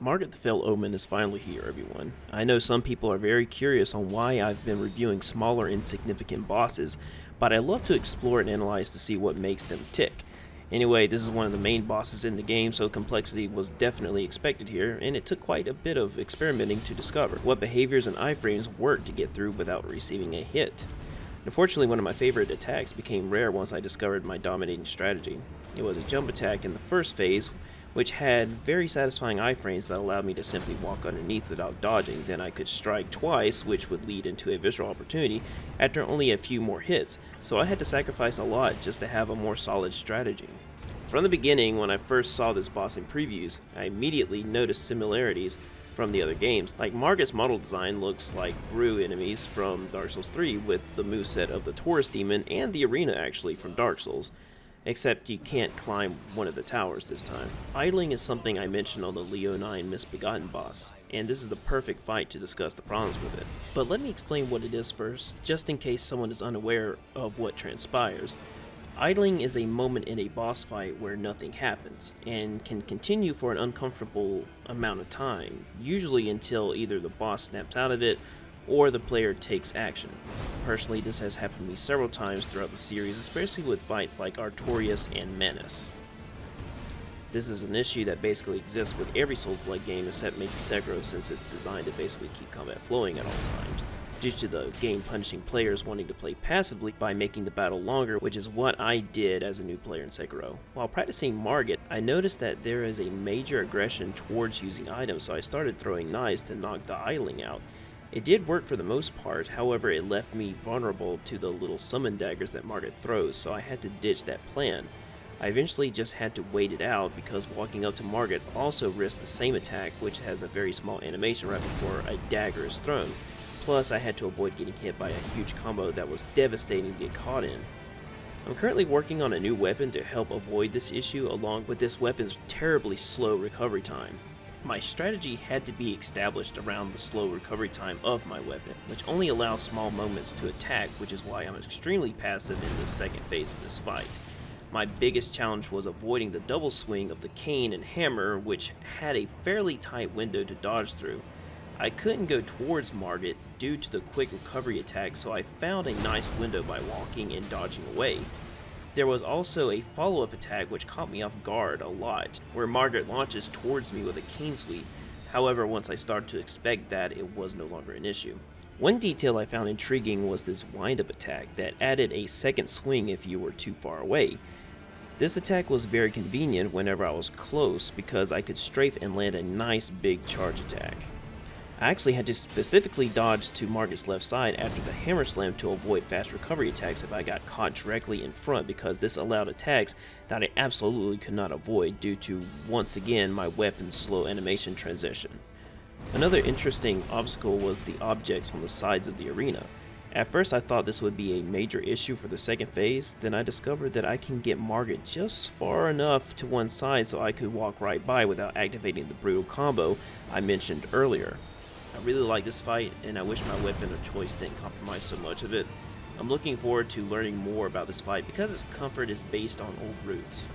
Margit the Fell Omen is finally here, everyone. I know some people are very curious on why I've been reviewing smaller insignificant bosses, but I love to explore and analyze to see what makes them tick. Anyway, this is one of the main bosses in the game, so complexity was definitely expected here, and it took quite a bit of experimenting to discover what behaviors and iframes work to get through without receiving a hit. Unfortunately, one of my favorite attacks became rare once I discovered my dominating strategy. It was a jump attack in the first phase, which had very satisfying iframes that allowed me to simply walk underneath without dodging. Then I could strike twice, which would lead into a visceral opportunity after only a few more hits, so I had to sacrifice a lot just to have a more solid strategy. From the beginning, when I first saw this boss in previews, I immediately noticed similarities from the other games. Like Margit's model design looks like brew enemies from Dark Souls 3 with the moveset of the Taurus demon and the arena actually from Dark Souls. Except you can't climb one of the towers this time. Idling is something I mentioned on the Leo 9 Misbegotten boss, and this is the perfect fight to discuss the problems with it. But let me explain what it is first, just in case someone is unaware of what transpires. Idling is a moment in a boss fight where nothing happens, and can continue for an uncomfortable amount of time, usually until either the boss snaps out of it, or the player takes action. Personally, this has happened to me several times throughout the series, especially with fights like Artorias and Menace. This is an issue that basically exists with every Souls-like game except maybe Sekiro, since it's designed to basically keep combat flowing at all times, due to the game punishing players wanting to play passively by making the battle longer, which is what I did as a new player in Sekiro. While practicing Margit, I noticed that there is a major aggression towards using items, so I started throwing knives to knock the idling out. It did work for the most part, however it left me vulnerable to the little summon daggers that Margit throws, so I had to ditch that plan. I eventually just had to wait it out because walking up to Margit also risked the same attack, which has a very small animation right before a dagger is thrown. Plus I had to avoid getting hit by a huge combo that was devastating to get caught in. I'm currently working on a new weapon to help avoid this issue along with this weapon's terribly slow recovery time. My strategy had to be established around the slow recovery time of my weapon, which only allows small moments to attack, which is why I'm extremely passive in the second phase of this fight. My biggest challenge was avoiding the double swing of the cane and hammer, which had a fairly tight window to dodge through. I couldn't go towards Margit due to the quick recovery attack, so I found a nice window by walking and dodging away. There was also a follow-up attack which caught me off guard a lot, where Margit launches towards me with a cane sweep. However, once I started to expect that, it was no longer an issue. One detail I found intriguing was this wind-up attack that added a second swing if you were too far away. This attack was very convenient whenever I was close because I could strafe and land a nice big charge attack. I actually had to specifically dodge to Margit's left side after the hammer slam to avoid fast recovery attacks if I got caught directly in front, because this allowed attacks that I absolutely could not avoid due to, once again, my weapon's slow animation transition. Another interesting obstacle was the objects on the sides of the arena. At first I thought this would be a major issue for the second phase, then I discovered that I can get Margit just far enough to one side so I could walk right by without activating the brutal combo I mentioned earlier. I really like this fight, and I wish my weapon of choice didn't compromise so much of it. I'm looking forward to learning more about this fight because its comfort is based on old roots.